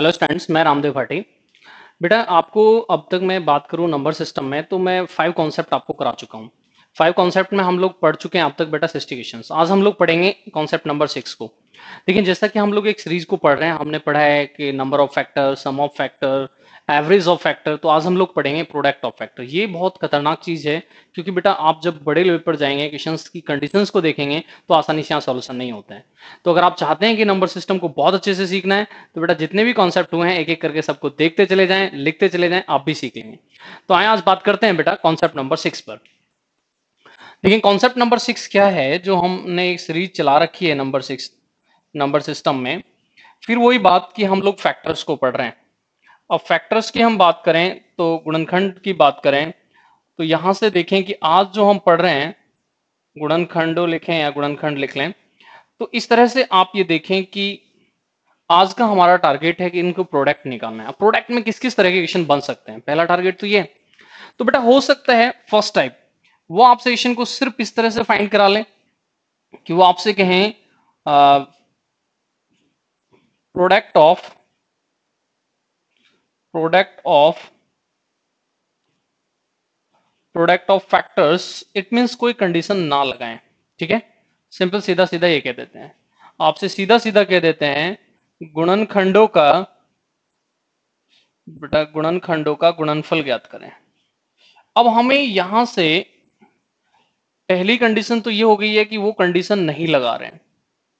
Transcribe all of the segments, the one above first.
Hello students, मैं रामदेव भाटी। बेटा आपको अब तक मैं बात करूं नंबर सिस्टम में तो मैं 5 कॉन्सेप्ट आपको करा चुका हूं। 5 कॉन्सेप्ट में हम लोग पढ़ चुके हैं अब तक बेटा सिस्टिफिकेशंस। आज हम लोग पढ़ेंगे कॉन्सेप्ट नंबर 6 को। लेकिन जैसा कि हम लोग एक सीरीज को पढ़ रहे हैं, हमने पढ़ा है कि number of factor, sum of factor, average of factor, तो आज हम लोग पढ़ेंगे प्रोडक्ट ऑफ फैक्टर। ये बहुत खतरनाक चीज है, क्योंकि बेटा आप जब बड़े लेवल पर जाएंगे, क्वेश्चंस की कंडीशंस को देखेंगे तो आसानी से यहाँ सॉल्यूशन नहीं होता है। तो अगर आप चाहते हैं कि नंबर सिस्टम को बहुत अच्छे से सीखना है, तो बेटा जितने भी कॉन्सेप्ट हुए हैं एक एक करके सबको देखते चले जाएं, लिखते चले जाएं, आप भी सीख लेंगे। तो आए आज बात करते हैं बेटा कॉन्सेप्ट नंबर 6 पर। लेकिन कॉन्सेप्ट नंबर 6 क्या है, जो हमने एक सीरीज चला रखी है नंबर 6 नंबर सिस्टम में। फिर वही बात कि हम लोग फैक्टर्स को पढ़ रहे हैं। अब फैक्टर्स की हम बात करें तो गुणनखंड की बात करें, तो यहां से देखें कि आज जो हम पढ़ रहे हैं, गुणनखंडो लिखें या गुणनखंड लिख लें, तो इस तरह से आप ये देखें कि आज का हमारा टारगेट है कि इनको प्रोडक्ट निकालना है। प्रोडक्ट में किस किस तरह के क्वेश्चन बन सकते हैं, पहला टारगेट तो ये। तो बेटा हो सकता है फर्स्ट टाइप वो आपसे क्वेश्चन को सिर्फ इस तरह से फाइंड करा लें कि वो आपसे कहें product of product of factors. It means कोई कंडीशन ना लगाएं, ठीक है। सिंपल सीधा सीधा ये कह देते हैं, आपसे सीधा सीधा कह देते हैं गुणनखंडों का, बेटा गुणनखंडों का गुणनफल ज्ञात करें। अब हमें यहां से पहली कंडीशन तो ये हो गई है कि वो कंडीशन नहीं लगा रहे हैं,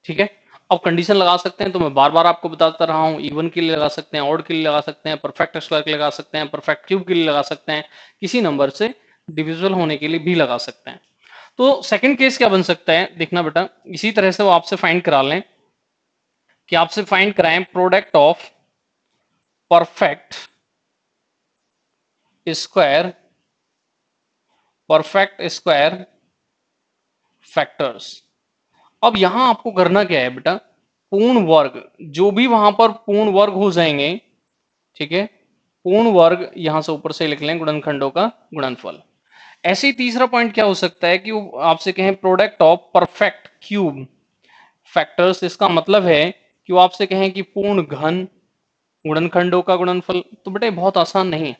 ठीक है। अब कंडीशन लगा सकते हैं तो मैं बार बार आपको बताता रहा हूं, इवन के लिए लगा सकते हैं, ऑड के लिए लगा सकते हैं, परफेक्ट स्क्वायर के लिए लगा सकते हैं, परफेक्ट क्यूब के लिए लगा सकते हैं, किसी नंबर से डिविजिबल होने के लिए भी लगा सकते हैं। तो सेकंड केस क्या बन सकता है, देखना बेटा, इसी तरह से वो आपसे फाइंड करा लें कि आपसे फाइंड कराएं product of perfect square factors. अब यहां आपको करना क्या है बेटा, पूर्ण वर्ग, जो भी वहां पर पूर्ण वर्ग हो जाएंगे, ठीक है, पूर्ण वर्ग यहां से ऊपर से लिख लें गुणनखंडों का गुणनफल। ऐसे ही तीसरा पॉइंट क्या हो सकता है कि वो आपसे कहें product of perfect cube factors. इसका मतलब है कि वो आपसे कहें कि पूर्ण घन गुणनखंडों का गुणनफल। तो बेटा बहुत आसान नहीं है,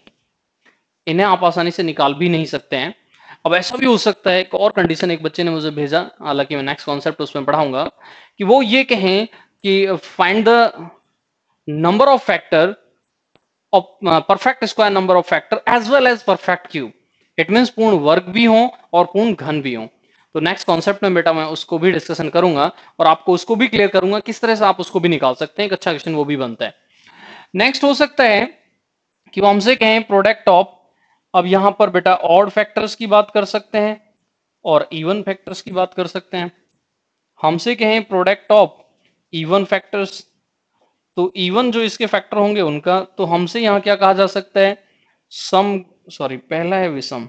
इन्हें आप आसानी से निकाल भी नहीं सकते हैं। अब ऐसा भी हो सकता है, एक और कंडीशन एक बच्चे ने मुझे भेजा, हालांकि मैं नेक्स्ट कॉन्सेप्ट उसमें पढ़ाऊंगा, कि वो ये कहें कि find the number of factor of perfect square number of factor as well as perfect cube. It means पूर्ण वर्ग भी हो और पूर्ण घन भी हो। तो नेक्स्ट कॉन्सेप्ट में बेटा मैं उसको भी डिस्कशन करूंगा और आपको उसको भी क्लियर करूंगा किस तरह से आप उसको भी निकाल सकते हैं, एक अच्छा क्वेश्चन वो भी बनता है। नेक्स्ट हो सकता है कि वो हमसे कहें प्रोडक्ट ऑफ, अब यहां पर बेटा ऑड फैक्टर्स की बात कर सकते हैं और इवन फैक्टर्स की बात कर सकते हैं। हमसे कहें प्रोडक्ट ऑफ इवन फैक्टर्स, तो इवन जो इसके फैक्टर होंगे उनका, तो हमसे यहां क्या कहा जा सकता है, सम, सॉरी पहला है विषम,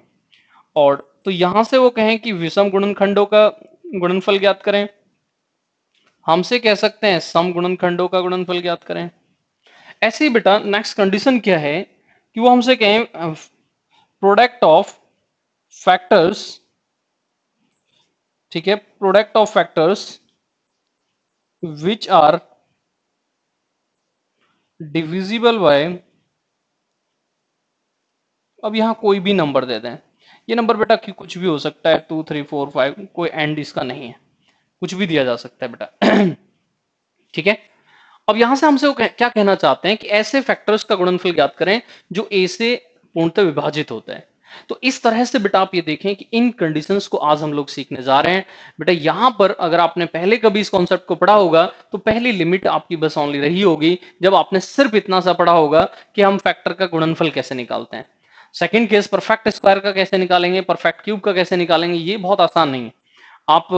और तो यहां से वो कहें कि विषम गुणनखंडों का गुणनफल ज्ञात करें। हमसे कह सकते हैं सम गुणनखंडों का गुणनफल ज्ञात करें। ऐसे ही बेटा नेक्स्ट कंडीशन क्या है कि वो हमसे कहें प्रोडक्ट ऑफ फैक्टर्स, ठीक है, product of factors which are divisible by, अब यहां कोई भी नंबर दे दें। ये नंबर बेटा कुछ भी हो सकता है, 2 3 4 5, कोई एंड इसका नहीं है, कुछ भी दिया जा सकता है बेटा ठीक है। अब यहां से हमसे वो क्या कहना चाहते हैं कि ऐसे फैक्टर्स का गुणनफल ज्ञात करें जो ए से पूर्णतः विभाजित होता है। तो इस तरह से बेटा आप ये देखें कि इन कंडीशंस को आज हम लोग सीखने जा रहे हैं। बेटा यहां पर अगर आपने पहले कभी इस कॉन्सेप्ट को पढ़ा होगा तो पहली लिमिट आपकी बस ओनली रही होगी जब आपने सिर्फ इतना सा पढ़ा होगा कि हम फैक्टर का गुणनफल कैसे निकालते हैं। सेकंड केस परफेक्ट स्क्वायर का कैसे निकालेंगे, परफेक्ट क्यूब का कैसे निकालेंगे, ये बहुत आसान नहीं है। आप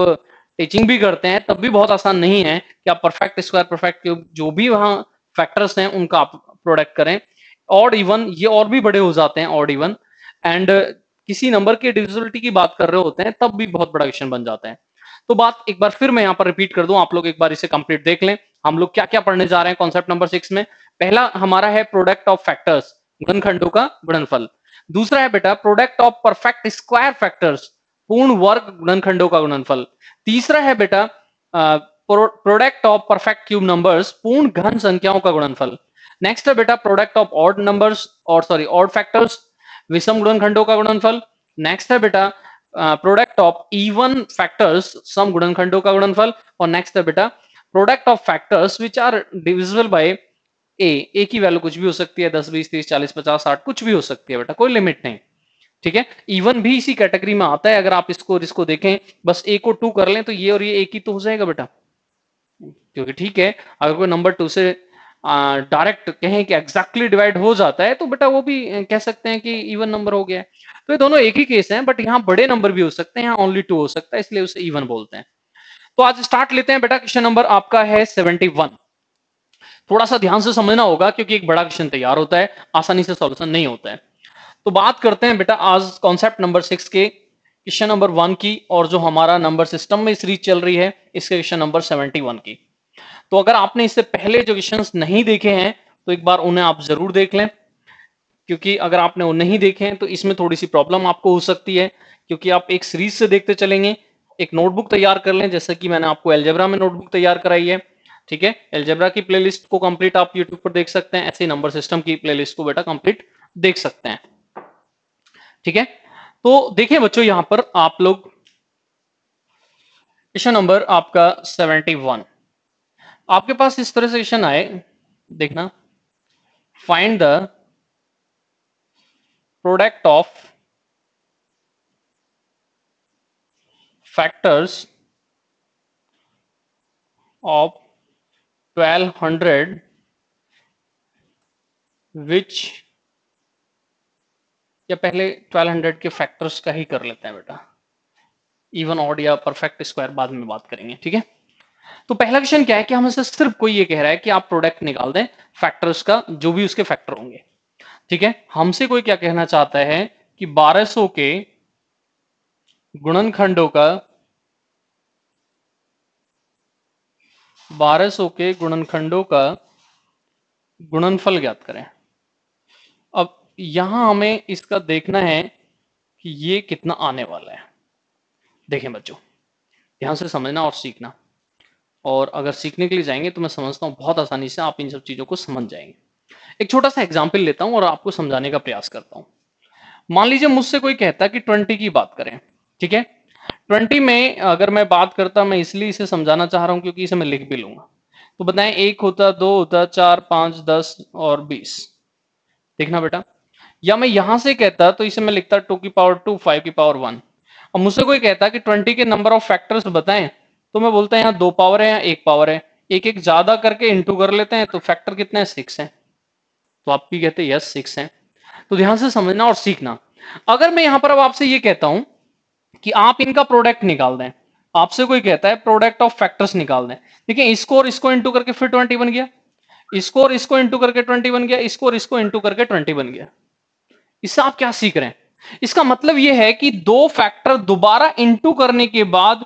टीचिंग भी करते हैं तब भी बहुत आसान नहीं है कि आप परफेक्ट स्क्वायर, परफेक्ट क्यूब, जो भी वहां फैक्टर्स हैं उनका आप प्रोडक्ट करें। ऑड इवन ये और भी बड़े हो जाते हैं, ऑड इवन, एंड किसी नंबर की डिविजिबिलिटी की बात कर रहे होते हैं तब भी बहुत बड़ा क्वेश्चन बन जाता है। तो बात एक बार फिर मैं यहाँ पर रिपीट कर दूं, आप लोग एक बार इसे कंप्लीट देख लें। हम लोग क्या क्या पढ़ने जा रहे हैं कॉन्सेप्ट नंबर 6 में। पहला हमारा है प्रोडक्ट ऑफ फैक्टर्स, गुणनखंडों का गुणनफल। दूसरा है बेटा product of perfect square factors, पूर्ण वर्ग गुणनखंडों का गुणनफल। तीसरा है बेटा product of perfect cube numbers, पूर्ण घन संख्याओं का गुणनफल। नेक्स्ट है बेटा प्रोडक्ट ऑफ ऑड नंबर्स और सॉरी ऑड फैक्टर्स, विषम गुणनखंडों का गुणनफल। नेक्स्ट है बेटा प्रोडक्ट ऑफ इवन फैक्टर्स, सम गुणनखंडों का गुणनफल। और नेक्स्ट है बेटा product of factors which are divisible by a की वैल्यू कुछ भी हो सकती है, 10 20 30 40 50 60 कुछ भी हो सकती है बेटा, कोई लिमिट नहीं। ठीक है, इवन भी इसी कैटेगरी में आता है। अगर आप इसको देखें, बस ए को 2 कर लें तो ये और ये एक ही तो हो जाएगा बेटा, क्योंकि ठीक है अगर कोई नंबर 2 से डायरेक्ट कहें कि एग्जैक्टली डिवाइड हो जाता है तो बेटा वो भी कह सकते हैं कि इवन नंबर हो गया है। तो ये दोनों एक ही केस हैं, बट यहाँ बड़े नंबर भी हो सकते हैं, यहाँ ओनली 2 हो सकता है, इसलिए उसे इवन बोलते हैं। तो आज स्टार्ट लेते हैं बेटा। क्वेश्चन नंबर आपका है 71। थोड़ा सा ध्यान से समझना होगा क्योंकि एक बड़ा क्वेश्चन तैयार होता है, आसानी से सॉल्यूशन नहीं होता है। तो बात करते हैं बेटा आज कॉन्सेप्ट नंबर 6 के क्वेश्चन नंबर 1 की, और जो हमारा नंबर सिस्टम में सीरीज चल रही है इसके क्वेश्चन नंबर 71 की। तो अगर आपने इससे पहले जो क्वेश्चंस नहीं देखे हैं तो एक बार उन्हें आप जरूर देख लें, क्योंकि अगर आपने वो नहीं देखे हैं तो इसमें थोड़ी सी प्रॉब्लम आपको हो सकती है, क्योंकि आप एक सीरीज से देखते चलेंगे। एक नोटबुक तैयार कर लें, जैसे कि मैंने आपको एलजेब्रा में नोटबुक तैयार कराई है। ठीक है, एलजेब्रा की प्लेलिस्ट को कंप्लीट आप यूट्यूब पर देख सकते हैं, ऐसे नंबर सिस्टम की प्लेलिस्ट को बेटा कंप्लीट देख सकते हैं। ठीक है, तो देखिए बच्चों यहां पर आप लोग क्वेश्चन नंबर आपका 71 आपके पास इस तरह से क्वेश्चन आए, देखना, find the product of factors of 1200 विच, या पहले 1200 के फैक्टर्स का ही कर लेते हैं बेटा, इवन ऑड या परफेक्ट स्क्वायर बाद में बात करेंगे। ठीक है, तो पहला क्वेश्चन क्या है कि हमसे सिर्फ कोई ये कह रहा है कि आप प्रोडक्ट निकाल दें फैक्टर्स का, जो भी उसके फैक्टर होंगे। ठीक है, हमसे कोई क्या कहना चाहता है कि 1200 के गुणनखंडों का 1200 के गुणनखंडों का गुणनफल ज्ञात करें। अब यहां हमें इसका देखना है कि ये कितना आने वाला है। देखें बच्चों, ध्यान से समझना और सीखना, और अगर सीखने के लिए जाएंगे तो मैं समझता हूं बहुत आसानी से आप इन सब चीजों को समझ जाएंगे। एक छोटा सा एग्जाम्पल लेता हूं और आपको समझाने का प्रयास करता हूं। मान लीजिए मुझसे कोई कहता है कि 20 की बात करें। ठीक है, 20 में अगर मैं बात करता, मैं इसलिए इसे समझाना चाह रहा हूं क्योंकि इसे मैं लिख भी लूंगा। तो बताएं, 1 होता, 2 होता, 4 5 10 और 20। देखना बेटा, या मैं यहां से कहता तो इसे मैं लिखता 2 की पावर 2 5 की पावर 1। और मुझसे कोई कहता कि 20 के नंबर ऑफ फैक्टर्स बताएं, तो मैं बोलता यहाँ 2 पावर है या 1 पावर है, एक एक ज्यादा करके इंटू कर लेते हैं, तो फैक्टर कितने हैं, 6 है। तो आप भी कहते यस 6 है। तो ध्यान से समझना और सीखना। अगर मैं यहां पर अब आपसे ये कहता हूं कि आप इनका प्रोडक्ट निकाल दें, आपसे कोई कहता है प्रोडक्ट ऑफ फैक्टर्स निकाल दें। देखिए, इसको और इसको इंटू करके फिर 20 बन गया, इसको और इसको इंटू करके 20 बन गया, इसको और इसको इंटू करके 20 बन गया। इससे आप क्या सीख रहे हैं? इसका मतलब यह है कि दो फैक्टर दोबारा इंटू करने के बाद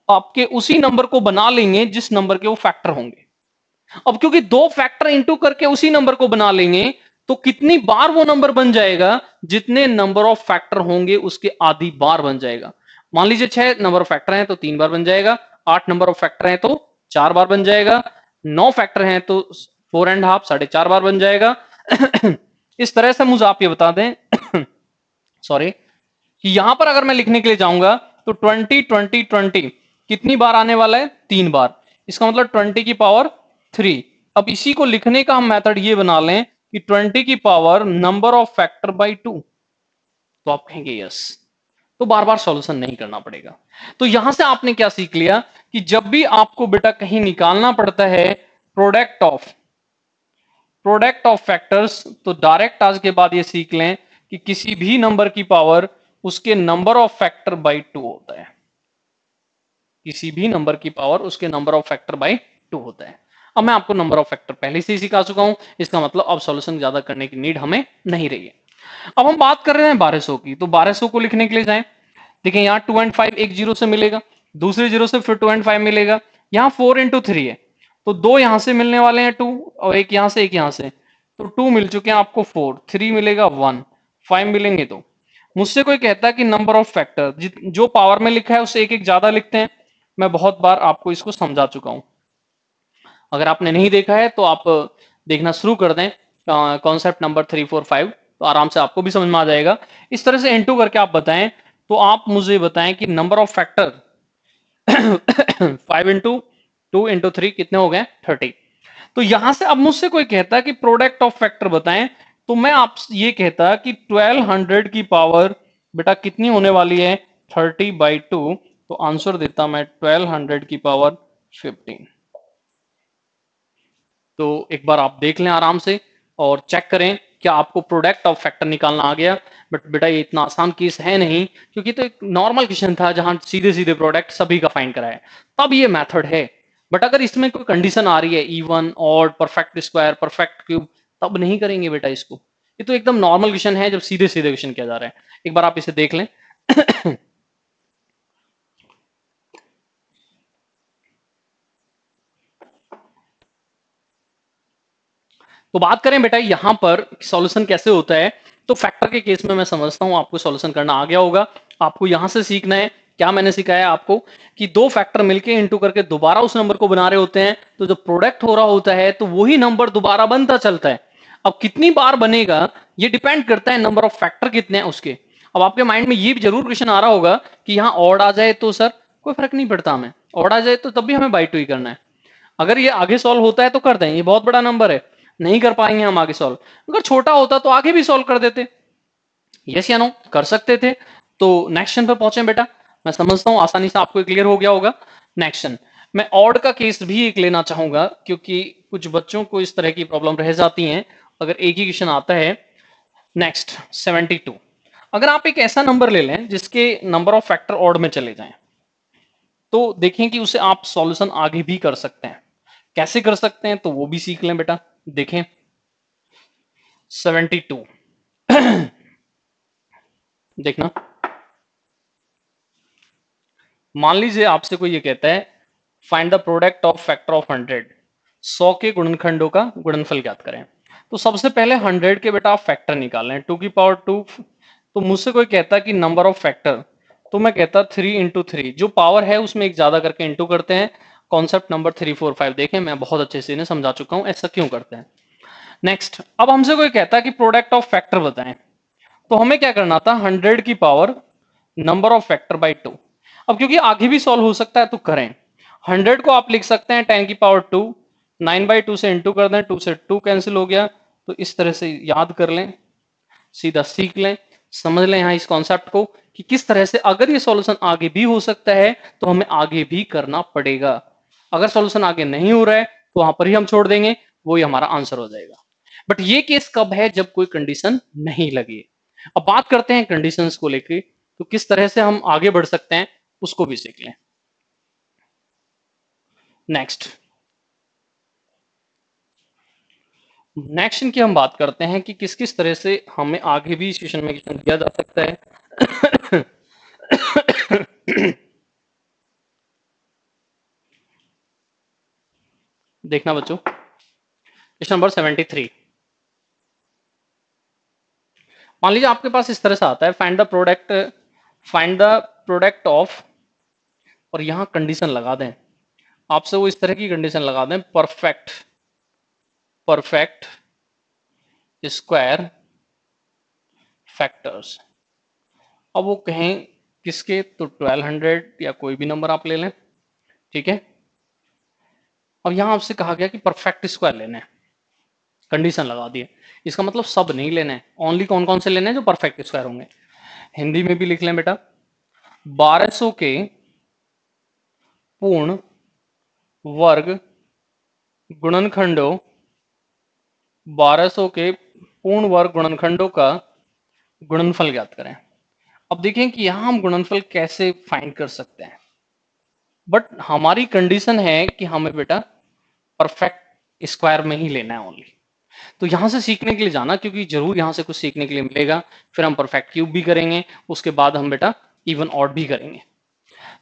आपके उसी नंबर को बना लेंगे जिस नंबर के वो फैक्टर होंगे। अब क्योंकि दो फैक्टर इंटू करके उसी नंबर को बना लेंगे, तो कितनी बार वो नंबर बन जाएगा, जितने नंबर ऑफ फैक्टर होंगे उसके आधी बार बन जाएगा। मान लीजिए 6 नंबर ऑफ फैक्टर हैं तो 3 बार बन जाएगा, 8 नंबर ऑफ फैक्टर हैं तो 4 बार बन जाएगा, 9 फैक्टर हैं तो 4.5 4.5 बार बन जाएगा। इस तरह से मुझे आप ये बता दें सॉरी, कि यहां पर अगर मैं लिखने के लिए जाऊंगा तो 20 20 20 कितनी बार आने वाला है, 3 बार। इसका मतलब 20 की पावर 3। अब इसी को लिखने का हम मेथड ये बना लें कि 20 की power number of factor by 2, तो आप कहेंगे यस, तो बार बार सॉल्यूशन नहीं करना पड़ेगा। तो यहां से आपने क्या सीख लिया कि जब भी आपको बेटा कहीं निकालना पड़ता है प्रोडक्ट ऑफ फैक्टर्स, तो डायरेक्ट आज के बाद ये सीख लें कि किसी भी नंबर की पावर उसके नंबर ऑफ फैक्टर बाई 2 होता है। किसी भी नंबर की पावर उसके नंबर ऑफ फैक्टर बाई 2 होता है। अब मैं आपको नंबर ऑफ फैक्टर पहले से ही सिखा चुका हूं, इसका मतलब अब सॉल्यूशन ज्यादा करने की नीड हमें नहीं रही है। अब हम बात कर रहे हैं 1200 की, तो 1200 को लिखने के लिए जाएं, देखिए यहां 2.5 एक जीरो से मिलेगा, दूसरे जीरो से फिर 2.5 मिलेगा, यहां 4 इंटू 3 है, तो 2 यहां से मिलने वाले हैं 2, और एक यहां से एक यहां से, तो 2 मिल चुके हैं आपको 4, 3 मिलेगा 1, 5 मिलेंगे। तो मुझसे कोई कहता है कि नंबर ऑफ फैक्टर जो पावर में लिखा है उससे एक एक ज्यादा लिखते हैं। मैं बहुत बार आपको इसको समझा चुका हूं, अगर आपने नहीं देखा है तो आप देखना शुरू कर दें। कॉन्सेप्ट नंबर 3, 4, 5, तो आराम से आपको भी समझ में आ जाएगा। इस तरह से इनटू करके आप बताएं, तो आप मुझे बताएं कि number of factor 5 into 2 into 3 कितने हो गए? 30। तो यहां से अब मुझसे कोई कहता है कि प्रोडक्ट ऑफ फैक्टर बताएं, तो मैं आप ये कहता कि 1200 की पावर बेटा कितनी होने वाली है? 30/2। तो आंसर देता मैं 1200 की पावर 15। तो एक बार आप देख लें आराम से और चेक करें क्या आपको प्रोडक्ट ऑफ फैक्टर निकालना आ गया। बट बेटा ये इतना आसान केस है नहीं, क्योंकि तो एक नॉर्मल क्वेश्चन था जहां सीधे सीधे प्रोडक्ट सभी का फाइंड कराया, तब ये मेथड है। बट अगर इसमें कोई कंडीशन आ रही है, even odd, perfect square, perfect cube, तब नहीं करेंगे बेटा इसको। ये तो एकदम नॉर्मल क्वेश्चन है जब सीधे सीधे क्वेश्चन किया जा रहा है। एक बार आप इसे देख लें। तो बात करें बेटा यहां पर सॉल्यूशन कैसे होता है, तो फैक्टर के केस में मैं समझता हूं आपको सॉल्यूशन करना आ गया होगा। आपको यहां से सीखना है क्या मैंने सिखाया आपको, कि दो फैक्टर मिलके इंटू करके दोबारा उस नंबर को बना रहे होते हैं, तो जब प्रोडक्ट हो रहा होता है तो वही नंबर दोबारा बनता चलता है। अब कितनी बार बनेगा ये डिपेंड करता है नंबर ऑफ फैक्टर कितने हैं उसके। अब आपके माइंड में ये भी जरूर क्वेश्चन आ रहा होगा कि यहाँ ऑड आ जाए तो सर कोई फर्क नहीं पड़ता, हमें ऑड आ जाए तो तब भी हमें बाई टू ही करना है। अगर ये आगे सॉल्व होता है तो कर दें, ये बहुत बड़ा नंबर है, नहीं कर पाएंगे हम आगे सॉल्व। अगर छोटा होता तो आगे भी सॉल्व कर देते। यस या नो, कर सकते थे। तो नेक्स्ट क्वेश्चन पर पहुंचे बेटा। मैं समझता हूं आसानी से आपको क्लियर हो गया होगा। नेक्स्ट क्वेश्चन, मैं ऑड का केस भी एक लेना चाहूंगा, क्योंकि कुछ बच्चों को इस तरह की प्रॉब्लम रह जाती है अगर एक ही क्वेश्चन आता है। नेक्स्ट 72। अगर आप एक ऐसा नंबर ले लें जिसके नंबर ऑफ फैक्टर ऑड में चले जाएं, तो देखें कि उसे आप सॉल्यूशन आगे भी कर सकते हैं। कैसे कर सकते हैं तो वो भी सीख लें बेटा। देखें 72, देखना, मान लीजिए आपसे कोई ये कहता है find the product of factor of 100, 100 के गुणनखंडों का गुणनफल ज्ञात करें। तो सबसे पहले 100 के बेटा आप फैक्टर निकालें, 2 की पावर 2। तो मुझसे कोई कहता कि नंबर ऑफ फैक्टर, तो मैं कहता 3 इंटू 3, जो पावर है उसमें एक ज्यादा करके इंटू करते हैं। कॉन्सेप्ट नंबर 3, 4, 5 देखें, मैं बहुत अच्छे से इन्हें समझा चुका हूं ऐसा क्यों करते हैं। नेक्स्ट, अब हमसे कोई कहता है कि प्रोडक्ट ऑफ फैक्टर बताएं, तो हमें क्या करना था? 100 की power number of factor by 2। अब क्योंकि आगे भी सॉल्व हो सकता है तो करें। 100 को आप लिख सकते हैं 10 की पावर 2, 9/2 से इंटू कर दें, 2 से 2 कैंसिल हो गया। तो इस तरह से याद कर लें, सीधा सीख लें, समझ लें यहाँ इस कॉन्सेप्ट को कि किस तरह से अगर ये सॉल्यूशन आगे भी हो सकता है तो हमें आगे भी करना पड़ेगा। अगर सॉल्यूशन आगे नहीं हो रहा है तो वहां पर ही हम छोड़ देंगे, वो ही हमारा आंसर हो जाएगा। बट ये केस कब है? जब कोई कंडीशन नहीं लगी। अब बात करते हैं कंडीशंस को लेके, तो किस तरह से हम आगे बढ़ सकते हैं उसको भी सीख लें। नेक्स्ट नेक्स्ट की हम बात करते हैं कि किस किस तरह से हमें आगे भी इस क्वेश्चन में क्वेश्चन दिया जा सकता है। देखना बच्चों, क्वेश्चन नंबर 73। मान लीजिए आपके पास इस तरह से आता है फाइंड द प्रोडक्ट ऑफ, और यहां कंडीशन लगा दें, आपसे वो इस तरह की कंडीशन लगा दें, परफेक्ट परफेक्ट स्क्वायर फैक्टर्स। अब वो कहें किसके, तो 1200 या कोई भी नंबर आप ले लें, ठीक है। अब यहां आपसे कहा गया कि परफेक्ट स्क्वायर लेने हैं, कंडीशन लगा दी है। इसका मतलब सब नहीं लेने हैं, ओनली कौन कौन से लेने हैं जो परफेक्ट स्क्वायर होंगे। हिंदी में भी लिख लें बेटा, 1200 के पूर्ण वर्ग गुणनखंडों, 1200 के पूर्ण वर्ग गुणनखंडों का गुणनफल ज्ञात करें। अब देखें कि यहां हम गुणनफल कैसे फाइंड कर सकते हैं, बट हमारी कंडीशन है कि हमें बेटा परफेक्ट स्क्वायर में ही लेना है ओनली। तो यहां से सीखने के लिए जाना, क्योंकि जरूर यहां से कुछ सीखने के लिए मिलेगा। फिर हम परफेक्ट क्यूब भी करेंगे, उसके बाद हम बेटा इवन ऑड भी करेंगे।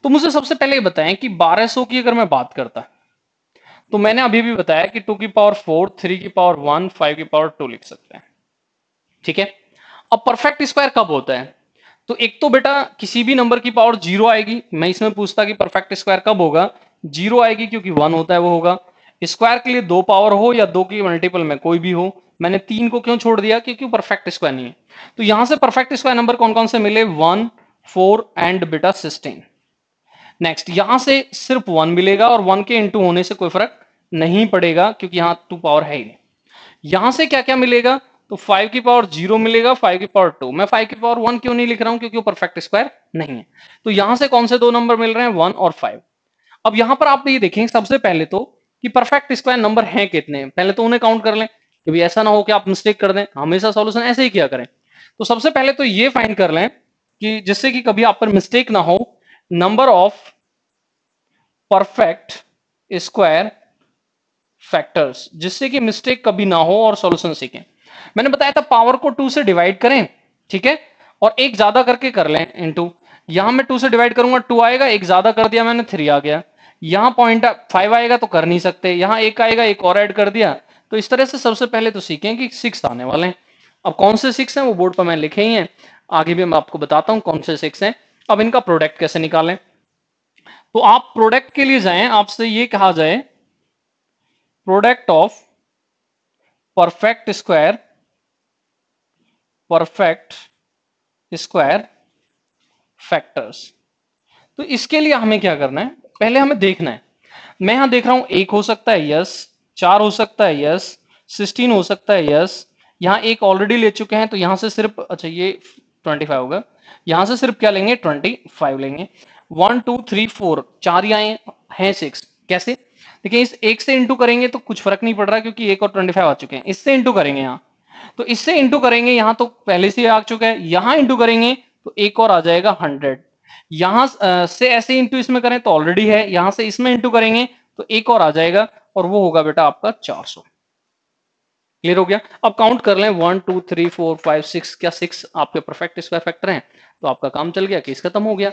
तो मुझे सबसे पहले ये बताएं कि 1200 की अगर मैं बात करता, तो मैंने अभी भी बताया कि 2 की पावर 4, 3 की पावर 1, 5 की पावर 2 लिख सकते हैं, ठीक है। अब परफेक्ट स्क्वायर कब होता है? तो एक तो बेटा किसी भी नंबर की पावर जीरो आएगी। मैं इसमें पूछता कि परफेक्ट स्क्वायर कब होगा? जीरो आएगी, क्योंकि 1 होता है वो होगा। स्क्वायर के लिए 2 पावर हो या 2 की मल्टीपल में कोई भी हो, मैंने 3 को क्यों छोड़ दिया? क्योंकि परफेक्ट स्क्वायर नहीं है। तो यहां से परफेक्ट स्क्वायर नंबर कौन कौन से मिले? 1, 4 एंड बेटा 16। नेक्स्ट यहां से सिर्फ 1 मिलेगा और 1 के इंटू होने से कोई फर्क नहीं पड़ेगा क्योंकि यहां 2 पावर है ही नहीं। यहां से क्या क्या मिलेगा? तो 5 की पावर 0 मिलेगा, 5 की पावर 2। मैं 5 की पावर 1 क्यों नहीं लिख रहा हूं? क्योंकि वो परफेक्ट स्क्वायर नहीं है। तो यहां से कौन से दो नंबर मिल रहे हैं? 1 और 5। अब यहां पर आप ये देखेंगे सबसे पहले तो कि परफेक्ट स्क्वायर नंबर हैं कितने, पहले तो उन्हें काउंट कर लें कि भाई ऐसा ना हो कि आप मिस्टेक कर दें, हमेशा सॉल्यूशन ऐसे ही किया करें। तो सबसे पहले तो ये फाइंड कर लें कि जिससे कि कभी आप पर मिस्टेक ना हो, number of perfect square factors, जिससे कि मिस्टेक कभी ना हो और सॉल्यूशन सीखें। मैंने बताया था पावर को 2 से डिवाइड करें, ठीक है, और एक ज्यादा करके कर लें इनटू। यहां मैं 2 से डिवाइड करूंगा 2 आएगा, एक ज्यादा कर दिया मैंने 3 आ गया। यहां पॉइंट 5 आएगा तो कर नहीं सकते, यहां एक आएगा एक और ऐड कर दिया। तो इस तरह से सबसे पहले तो सीखें कि 6 आने वाले हैं। अब कौन से 6 हैं वो बोर्ड पर मैंने लिखे ही हैं, आगे भी मैं आपको बताता हूं कौन से 6 हैं। अब इनका प्रोडक्ट कैसे निकालें? तो आप प्रोडक्ट के लिए जाएं, आपसे ये कहा जाए product of perfect square factors. तो इसके लिए हमें क्या करना है? पहले हमें देखना है। मैं यहां देख रहा हूं 1 हो सकता है, यस। 4 हो सकता है, यस। 16 हो सकता है, यस। यहां एक ऑलरेडी ले चुके हैं तो यहां से सिर्फ, अच्छा ये 25 होगा, यहां से सिर्फ क्या लेंगे? 25 लेंगे। 1 2 3 4 4 ही आए हैं, 6 कैसे? देखिए इस एक से इंटू करेंगे तो कुछ फर्क नहीं पड़ रहा क्योंकि 1 और 25 आ चुके हैं। इससे इंटू करेंगे यहां, तो इससे इंटू करेंगे, यहां तो पहले से आ चुका है, यहां इंटू करेंगे तो एक और आ जाएगा 100। यहां से ऐसे इंटू इसमें करें तो ऑलरेडी है, यहां से इसमें इंटू करेंगे तो एक और आ जाएगा और वो होगा बेटा आपका 400। क्लियर हो गया? अब काउंट कर लें 1 2 3 4 5 6, क्या 6 आपके परफेक्ट स्क्वायर फैक्टर हैं? तो आपका काम चल गया, केस खत्म हो गया,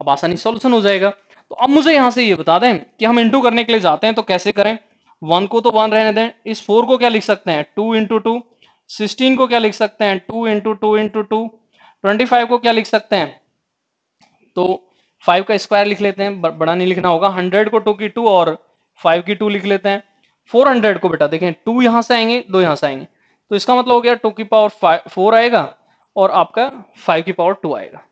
अब आसानी सॉल्यूशन हो जाएगा। तो अब मुझे यहां से ये बता दें कि हम इंटू करने के लिए जाते हैं तो कैसे करें? 1 को तो 1 रहने दें, इस 4 को क्या लिख सकते हैं? 2 इंटू 2। 16 को क्या लिख सकते हैं? 2 इंटू 2 इंटू 2। 25 को क्या लिख सकते हैं? तो 5 का स्क्वायर लिख लेते हैं, बड़ा नहीं लिखना होगा। 100 को 2 की 2 और 5 की 2 लिख लेते हैं। 400 को बेटा देखें 2 यहां से आएंगे, 2 यहां से आएंगे, तो इसका मतलब हो गया 2 की पावर 4 आएगा और आपका 5 की पावर 2 आएगा।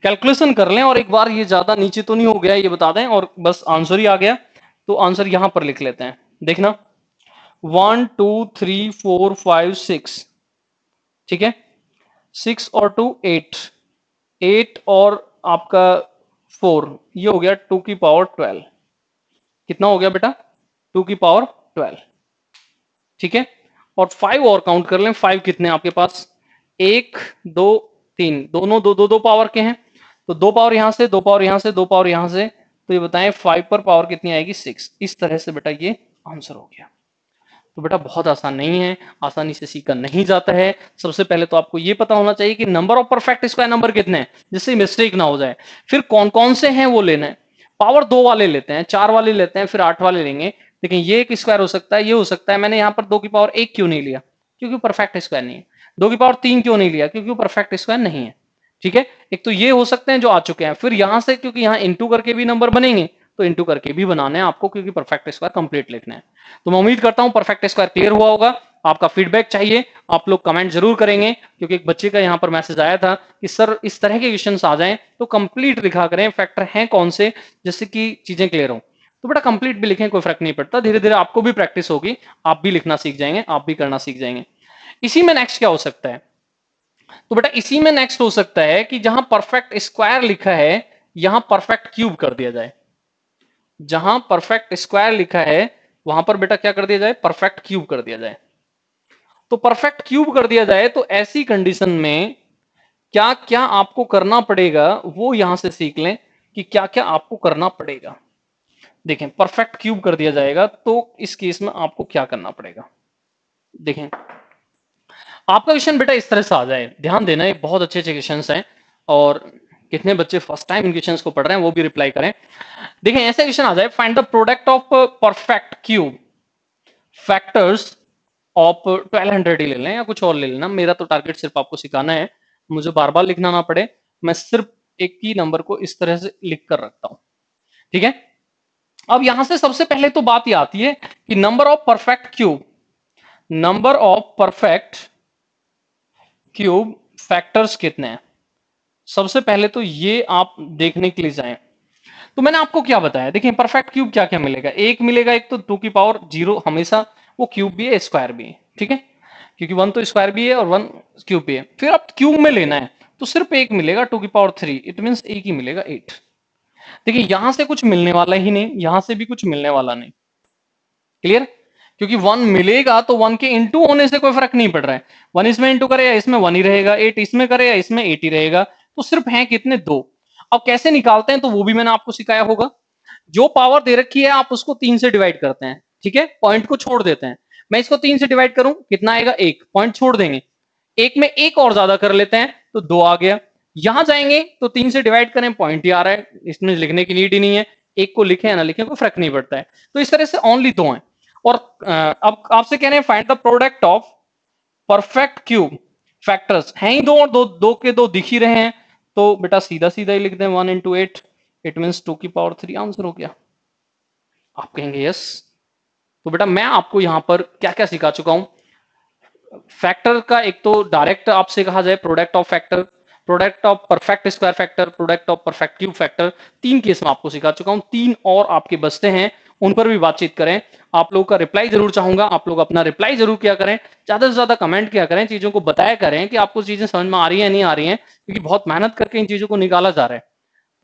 कैलकुलेशन कर लें और एक बार ये ज्यादा नीचे तो नहीं हो गया ये बता दें, और बस आंसर ही आ गया तो आंसर यहां पर लिख लेते हैं। देखना 1 2 3 4 5 6, ठीक है, 6 और 2 8, 8 और आपका 4, ये हो गया 2 की पावर 12। कितना हो गया बेटा? 2 की पावर 12, ठीक है। और 5 और काउंट कर लें, 5 कितने आपके पास? 1 2 3, दोनों दो दो दो पावर के हैं, तो 2 पावर यहां से, 2 पावर यहां से, 2 पावर यहां से, तो ये बताएं 5 पर पावर कितनी आएगी? 6। इस तरह से बेटा ये आंसर हो गया। तो बेटा बहुत आसान नहीं है, आसानी से सीखा नहीं जाता है। सबसे पहले तो आपको ये पता होना चाहिए कि number of perfect square number कितने हैं जिससे मिस्टेक ना हो जाए, फिर कौन कौन से हैं वो लेना है। पावर 2 वाले लेते हैं, 4 वाले लेते हैं, फिर 8 वाले लेंगे। लेकिन ये एक स्क्वायर हो सकता है, ये हो सकता है। मैंने यहाँ पर 2 की पावर 1 क्यों नहीं लिया? क्योंकि परफेक्ट स्क्वायर नहीं है। 2 की पावर 3 क्यों नहीं लिया? क्योंकि परफेक्ट स्क्वायर नहीं है, ठीक है। एक तो ये हो सकते हैं जो आ चुके हैं, फिर यहां से क्योंकि यहाँ इंटू करके भी नंबर बनेंगे तो इंटू करके भी बनाने हैं आपको, क्योंकि परफेक्ट स्क्वायर कंप्लीट लिखना है। तो मैं उम्मीद करता हूं परफेक्ट स्क्वायर क्लियर हुआ होगा। आपका फीडबैक चाहिए, आप लोग कमेंट जरूर करेंगे, क्योंकि एक बच्चे का यहां पर मैसेज आया था कि सर इस तरह के क्वेश्चंस आ जाएं तो कंप्लीट लिखा करें, फैक्टर हैं कौन से, जिससे कि चीजें क्लियर हो। तो बेटा कंप्लीट भी लिखें, कोई फर्क नहीं पड़ता, धीरे धीरे आपको भी प्रैक्टिस होगी, आप भी लिखना सीख जाएंगे, आप भी करना सीख जाएंगे। इसी में नेक्स्ट क्या हो सकता है? तो बेटा इसी में नेक्स्ट हो सकता है कि जहां परफेक्ट स्क्वायर लिखा है यहां परफेक्ट क्यूब कर दिया जाए। जहां परफेक्ट स्क्वायर लिखा है वहां पर बेटा क्या कर दिया जाए? परफेक्ट क्यूब कर दिया जाए। तो परफेक्ट क्यूब कर दिया जाए तो ऐसी कंडीशन में क्या क्या आपको करना पड़ेगा वो यहां से सीख लें कि क्या क्या आपको करना पड़ेगा। देखें परफेक्ट क्यूब कर दिया जाएगा तो इस केस में आपको क्या करना पड़ेगा। देखें आपका क्वेश्चन बेटा इस तरह से आ जाए, ध्यान देना, ये बहुत अच्छे अच्छे क्वेश्चन हैं और कितने बच्चे फर्स्ट टाइम इन क्वेश्चंस को पढ़ रहे हैं वो भी रिप्लाई करें। देखें ऐसा क्वेश्चन आ जाए, find the product of perfect cube factors of 1200 ही ले लें या कुछ और ले लेना, मेरा तो टारगेट सिर्फ आपको सिखाना है, मुझे बार बार लिखना ना पड़े। मैं सिर्फ एक ही नंबर को इस तरह से लिख कर रखता हूं, ठीक है। अब यहां से सबसे पहले तो बात ये आती है कि number of perfect cube, number of perfect cube factors कितने हैं। सबसे पहले तो ये आप देखने के लिए जाएं, तो मैंने आपको क्या बताया, देखिए परफेक्ट क्यूब क्या क्या मिलेगा, एक मिलेगा, एक तो 2 की पावर 0 हमेशा, वो क्यूब भी है स्क्वायर भी है, ठीक है, क्योंकि 1 तो स्क्वायर भी है और 1 क्यूब भी है। फिर आप क्यूब में लेना है तो सिर्फ एक मिलेगा 2 की पावर 3, इट मीन एक ही मिलेगा 8। देखिए यहां से कुछ मिलने वाला ही नहीं, यहां से भी कुछ मिलने वाला नहीं, क्लियर, क्योंकि 1 मिलेगा तो 1 के इंटू होने से कोई फर्क नहीं पड़ रहा है, 1 इसमें इंटू करे या इसमें 1 ही रहेगा, 8 इसमें करे या इसमें 8 ही रहेगा, तो सिर्फ है कितने, 2। अब कैसे निकालते हैं तो वो भी मैंने आपको सिखाया होगा, जो पावर दे रखी है आप उसको 3 से डिवाइड करते हैं, ठीक है, पॉइंट को छोड़ देते हैं, मैं इसको 3 से डिवाइड करूं कितना आएगा, 1, पॉइंट छोड़ देंगे, एक में एक और ज्यादा कर लेते हैं तो 2 आ गया, यहां जाएंगे तो 3 से डिवाइड करें पॉइंट ही आ रहा है, इसमें लिखने की नीड ही नहीं है, एक को लिखे या ना लिखे कोई फर्क नहीं पड़ता है, तो इस तरह से ओनली 2 हैं। और अब आपसे कह रहे हैं find the product of perfect cube factors, हैं ही दो और दो, दो के दो दिख ही रहे हैं, तो बेटा सीधा सीधा ही लिख दें 1 इंटू 8, इट मीन 2 की पावर 3 आंसर हो गया। आप कहेंगे यस, तो बेटा मैं आपको यहां पर क्या क्या सिखा चुका हूं, फैक्टर का एक तो डायरेक्ट आपसे कहा जाए product of factor, product of perfect square factor, product of perfect cube factor, 3 case में आपको सिखा चुका हूं, 3 और आपके बचते हैं, उन पर भी बातचीत करें। आप लोगों का रिप्लाई जरूर चाहूंगा, आप लोग अपना रिप्लाई जरूर किया करें, ज्यादा से ज्यादा कमेंट किया करें, चीजों को बताया करें कि आपको चीजें समझ में आ रही है नहीं आ रही हैं, क्योंकि बहुत मेहनत करके इन चीजों को निकाला जा रहा है।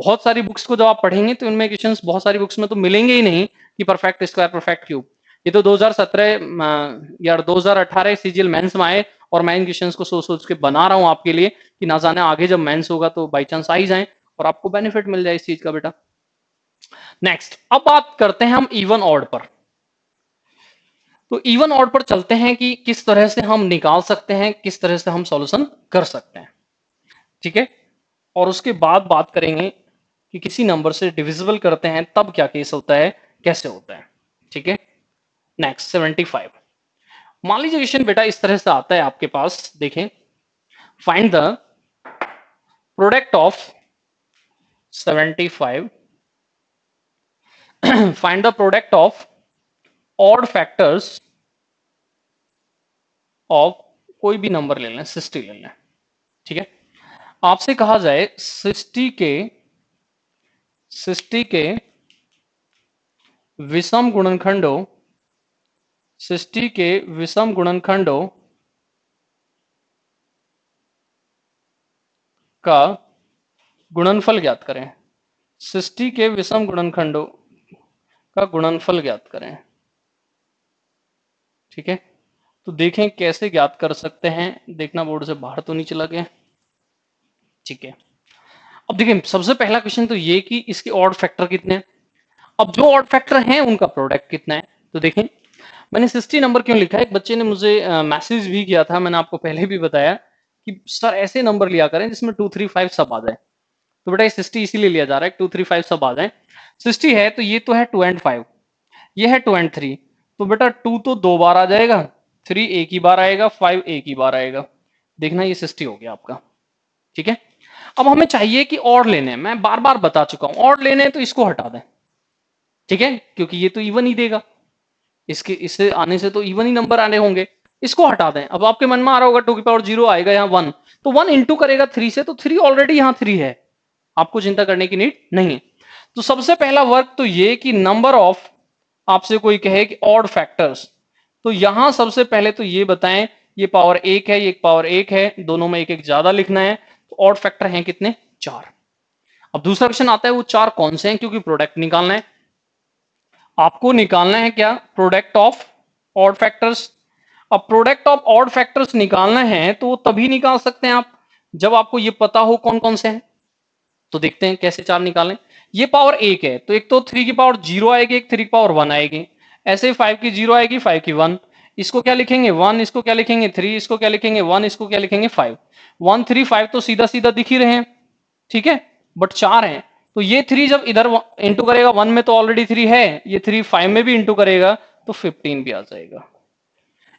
बहुत सारी बुक्स को जब आप पढ़ेंगे तो इनमें क्वेश्चंस बहुत सारी बुक्स में तो मिलेंगे ही नहीं कि परफेक्ट स्क्वायर परफेक्ट क्यूब, ये तो 2017 या 2018 सीजीएल मेंस में आए, और मैं इन क्वेश्चंस को सोच सोच के बना रहा हूं आपके लिए कि ना जाने आगे जब मेंस होगा तो बाई चांस आ ही जाए और आपको बेनिफिट मिल जाए इस चीज का बेटा। नेक्स्ट अब बात करते हैं हम इवन ऑड पर, तो इवन ऑड पर चलते हैं कि किस तरह से हम निकाल सकते हैं, किस तरह से हम सॉल्यूशन कर सकते हैं, ठीक है, और उसके बाद बात करेंगे कि किसी नंबर से डिविजिबल करते हैं तब क्या केस होता है, कैसे होता है, ठीक है। नेक्स्ट 75, मान लीजिए क्वेश्चन बेटा इस तरह से आता है आपके पास, देखें, find the product of 75 find the product of odd factors of, कोई भी नंबर ले लें, 60 ले लें, ठीक है, आपसे कहा जाए 60 के विषम गुणनखंडों, 60 के विषम गुणनखंडों का गुणनफल ज्ञात करें, 60 के विषम गुणनखंडों का गुणनफल ज्ञात करें, ठीक है, तो देखें कैसे ज्ञात कर सकते हैं, देखना बोर्ड से बाहर तो नहीं चला गया, ठीक है। अब देखिए सबसे पहला क्वेश्चन तो ये कि इसके ऑड फैक्टर कितने हैं, अब जो ऑड फैक्टर हैं उनका प्रोडक्ट कितना है, तो देखें मैंने 60 नंबर क्यों लिखा है, एक बच्चे ने मुझे मैसेज भी किया था, मैंने आपको पहले भी बताया कि सर ऐसे नंबर लिया करें जिसमें 2 3 5 सब आ जाए, तो बेटा ये 60 इसीलिए लिया जा रहा है 2 3 5 सब आ जाए, 60 है तो ये तो है 2 एंड 5, ये है 2 एंड 3, तो बेटा 2 तो 2 बार आ जाएगा, 3 एक ही बार आएगा, 5 एक ही बार आएगा, देखना ये 60 हो गया आपका, ठीक है। अब हमें चाहिए कि और लेने हैं, मैं बार बार बता चुका हूं और लेने हैं तो इसको हटा दें, ठीक है, क्योंकि ये तो इवन ही देगा, इसके इससे आने से तो इवन ही नंबर आने होंगे, इसको हटा दें। अब आपके मन में आ रहा होगा 2 की पावर 0 आएगा यहाँ 1, तो 1 इंटू करेगा 3 से, तो 3 ऑलरेडी यहाँ 3 है, आपको चिंता करने की नीड नहीं है। तो सबसे पहला वर्क तो ये कि नंबर ऑफ, आपसे कोई कहे कि ऑड फैक्टर्स, तो यहां सबसे पहले तो ये बताएं, ये पावर 1 है, ये पावर 1 है, दोनों में एक एक ज्यादा लिखना है, तो ऑड फैक्टर हैं कितने, 4। अब दूसरा क्वेश्चन आता है वो 4 कौन से हैं, क्योंकि प्रोडक्ट निकालना है, आपको निकालना है क्या, प्रोडक्ट ऑफ ऑड फैक्टर्स। अब प्रोडक्ट ऑफ ऑड फैक्टर्स निकालना है तो वो तभी निकाल सकते हैं आप जब आपको ये पता हो कौन कौन से हैं, तो देखते हैं कैसे 4 निकालें। ये पावर 1 है तो एक तो 3 की पावर 0 आएगी, एक 3 की पावर 1 आएगी, ऐसे 5 की 0 आएगी, 5 की 1, इसको क्या लिखेंगे 1, इसको क्या लिखेंगे 3, इसको क्या लिखेंगे 1, इसको क्या लिखेंगे 5, 1 3 5 तो सीधा सीधा दिख ही रहे हैं, ठीक है, बट 4 हैं, तो ये 3 जब इधर इंटू करेगा 1 में तो ऑलरेडी 3 है, ये 3 5 में भी इंटू करेगा तो 15 भी आ जाएगा।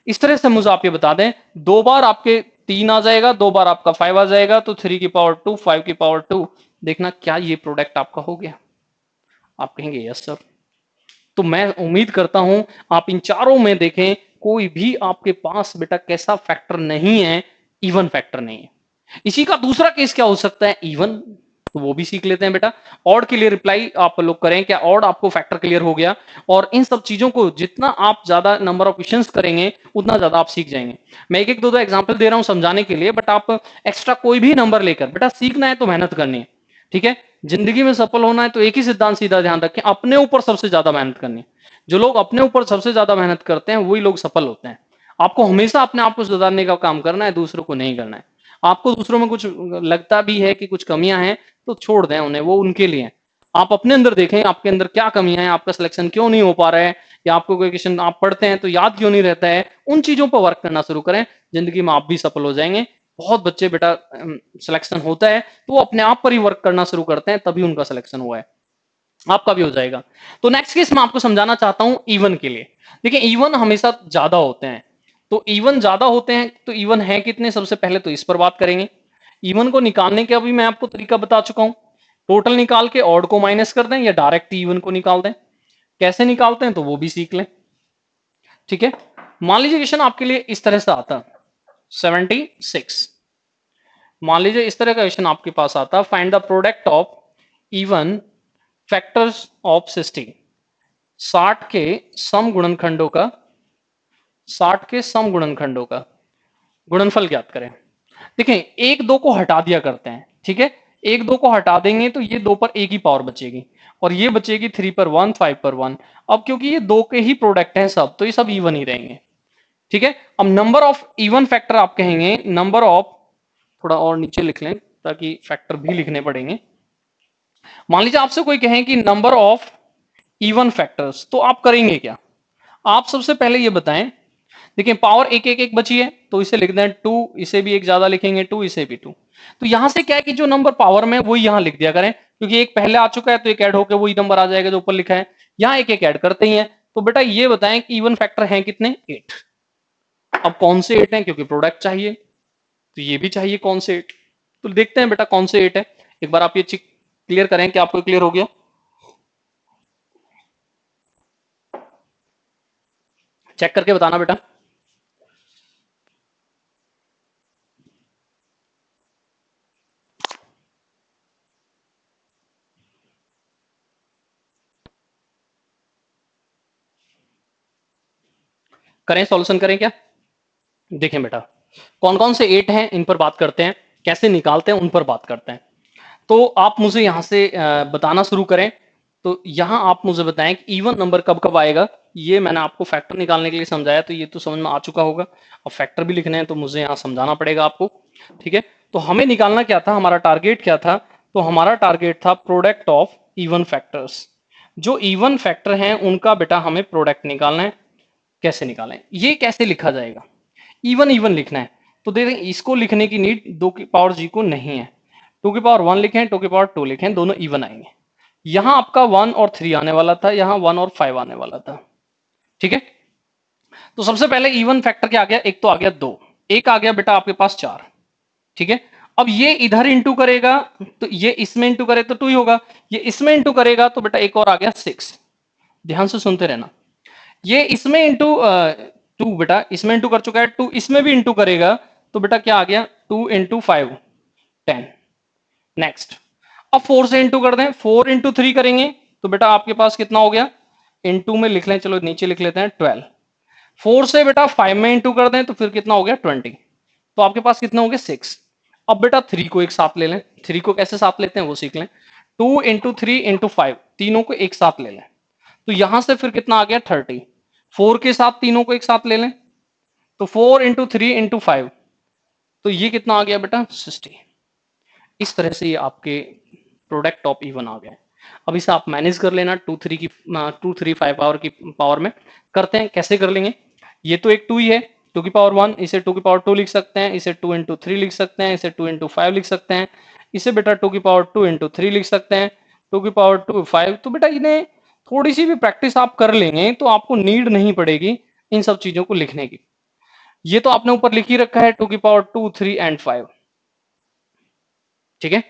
इस तरह से मुझे आप ये बता दें, 2 बार आपके 3 आ जाएगा, 2 बार आपका 5 आ जाएगा, तो 3 की पावर 2 5 की पावर 2, देखना क्या ये प्रोडक्ट आपका हो गया, आप कहेंगे यस सर। तो मैं उम्मीद करता हूं आप इन चारों में देखें कोई भी आपके पास बेटा कैसा फैक्टर नहीं है, इवन फैक्टर नहीं है। इसी का दूसरा केस क्या हो सकता है, इवन, तो वो भी सीख लेते हैं बेटा। ऑड के लिए रिप्लाई आप लोग करें, क्या ऑड आपको फैक्टर क्लियर हो गया? और इन सब चीजों को जितना आप ज्यादा नंबर ऑफ क्वेश्चंस करेंगे उतना ज्यादा आप सीख जाएंगे। मैं एक एक दो दो एग्जांपल दे रहा हूं समझाने के लिए, बट आप एक्स्ट्रा कोई भी नंबर लेकर बेटा सीखना है तो मेहनत करनी है, ठीक है। जिंदगी में सफल होना है तो एक ही सिद्धांत सीधा ध्यान रखें, अपने ऊपर सबसे ज्यादा मेहनत करनी है। जो लोग अपने ऊपर सबसे ज्यादा मेहनत करते हैं वही लोग सफल होते हैं। आपको हमेशा अपने आप को सुधारने का काम करना है, दूसरों को नहीं करना है। आपको दूसरों में कुछ लगता भी है कि कुछ कमियां हैं तो छोड़ दें उन्हें, वो उनके लिए हैं। आप अपने अंदर देखें आपके अंदर क्या कमियां हैं, आपका सिलेक्शन क्यों नहीं हो पा रहा है, या आपको कोई क्वेश्चन आप पढ़ते हैं तो याद क्यों नहीं रहता है, उन चीजों पर वर्क करना शुरू करें। जिंदगी में आप भी सफल हो जाएंगे। बहुत बच्चे बेटा सिलेक्शन होता है तो वो अपने आप पर ही वर्क करना शुरू करते हैं, तभी उनका सिलेक्शन हुआ है, आपका भी हो जाएगा। तो नेक्स्ट केस मैं आपको समझाना चाहता हूं इवन के लिए। देखिए इवन हमेशा ज्यादा होते हैं, तो इवन ज्यादा होते हैं तो इवन है कितने, सबसे पहले तो इस पर बात करेंगे। इवन को निकालने का भी मैं आपको तरीका बता चुका हूं। टोटल निकाल के ऑड को माइनस कर दें या डायरेक्ट इवन को निकाल दें, कैसे निकालते हैं तो वो भी सीख लें, ठीक है। मान लीजिए क्वेश्चन आपके लिए इस तरह से आता 76, मान लीजिए इस तरह का क्वेश्चन आपके पास आता, find the product of even factors of 60, 60 के सम गुणनखंडों का, 60 के सम गुणनखंडों का गुणनफल ज्ञात करें। देखें एक दो को हटा दिया करते हैं, ठीक है। एक दो को हटा देंगे तो ये दो पर एक ही पावर बचेगी, और ये बचेगी 3 पर 1, 5 पर 1। अब क्योंकि ये दो के ही प्रोडक्ट हैं सब, तो ये सब इवन ही रहेंगे, ठीक है। अब नंबर ऑफ इवन फैक्टर आप कहेंगे, नंबर ऑफ, थोड़ा और नीचे लिख लें ताकि फैक्टर भी लिखने पड़ेंगे। मान लीजिए आपसे कोई कहें कि नंबर ऑफ इवन फैक्टर्स, तो आप करेंगे क्या? आप सबसे पहले ये बताएं। देखिए पावर एक एक एक बची है तो इसे लिख दें 2, इसे भी एक ज्यादा लिखेंगे 2, इसे भी 2। तो यहां से क्या है कि जो नंबर पावर में वही यहां लिख दिया करें, क्योंकि एक पहले आ चुका है तो एक ऐड होकर वही नंबर आ जाएगा जो ऊपर लिखा है। यहां एक एक ऐड करते ही है। तो बेटा ये बताएं कि इवन फैक्टर हैं कितने, 8। अब कौन से 8 हैं, क्योंकि प्रोडक्ट चाहिए तो ये भी चाहिए कौन से 8। तो देखते हैं बेटा कौन से 8 है। एक बार आप ये क्लियर करें कि आपको क्लियर हो गया। चेक करके बताना बेटा। करें, सॉल्यूशन करें क्या? देखें बेटा कौन कौन से 8 हैं इन पर बात करते हैं, कैसे निकालते हैं उन पर बात करते हैं। तो आप मुझे यहां से बताना शुरू करें। तो यहां आप मुझे बताएं कि इवन नंबर कब कब आएगा। ये मैंने आपको फैक्टर निकालने के लिए समझाया, तो ये तो समझ में आ चुका होगा। अब फैक्टर भी लिखने हैं तो मुझे यहां समझाना पड़ेगा आपको, ठीक है। तो हमें निकालना क्या था, हमारा टारगेट क्या था? तो हमारा टारगेट था प्रोडक्ट ऑफ इवन फैक्टर्स। जो इवन फैक्टर हैं उनका बेटा हमें प्रोडक्ट निकालना है। कैसे निकालें, ये कैसे लिखा जाएगा? इवन इवन लिखना है। तो देखें इसको लिखने की नीड 2 की पावर जी को नहीं है। 2 की पावर 1 लिखें, 2 की पावर 2 लिखें, दोनों इवन आएंगे। यहां आपका 1 और 3 आने वाला था, यहां 1 और 5 आने वाला था, ठीक है। तो सबसे पहले इवन फैक्टर क्या आ गया, एक तो आ गया 2, एक आ गया बेटा आपके पास 4, ठीक है। अब ये इधर इंटू करेगा तो ये इसमें इंटू करे तो 2 ही होगा, ये इसमें इंटू करेगा तो बेटा एक और आ गया 6। ध्यान से सुनते रहना। ये इसमें इंटू 2 बेटा इसमें इंटू कर चुका है, 2 इसमें भी इंटू करेगा तो बेटा क्या आ गया 2 इंटू 5, 10। नेक्स्ट अब 4 से इंटू कर दें, 4 इंटू 3 करेंगे तो बेटा आपके पास कितना हो गया, इंटू में लिख लें, चलो नीचे लिख लेते हैं 12। 4 से बेटा 5 में इंटू कर दें तो फिर कितना हो गया 20। तो आपके पास कितना हो गया 6। अब बेटा 3 को एक साथ ले लें, 3 को कैसे साथ लेते हैं वो सीख लें। 2 इंटू 3 इंटू 5, तीनों को एक साथ ले लें तो यहां से फिर कितना आ गया 30। 4 के साथ तीनों को एक साथ ले लें तो 4 इंटू 3 इंटू 5, तो ये कितना आ गया बेटा 60। इस तरह से ये आपके प्रोडक्ट ऑफ इवन आ गया। अब इसे आप मैनेज कर लेना 2 3 की 2 3 5 पावर की पावर में करते हैं। कैसे कर लेंगे, ये तो एक 2 ही है, 2 की पावर 1, इसे 2 की पावर 2 लिख सकते हैं, इसे 2 इंटू 3 लिख सकते हैं, इसे 2 इंटू 5 लिख सकते हैं, इसे बेटा 2 की पावर 2 इंटू 3 लिख सकते हैं, 2 की पावर 2 5। तो बेटा इन्हें थोड़ी सी भी प्रैक्टिस आप कर लेंगे तो आपको नीड नहीं पड़ेगी इन सब चीजों को लिखने की। ये तो आपने ऊपर लिख ही रखा है 2 की पावर 2 3 एंड 5, ठीक है।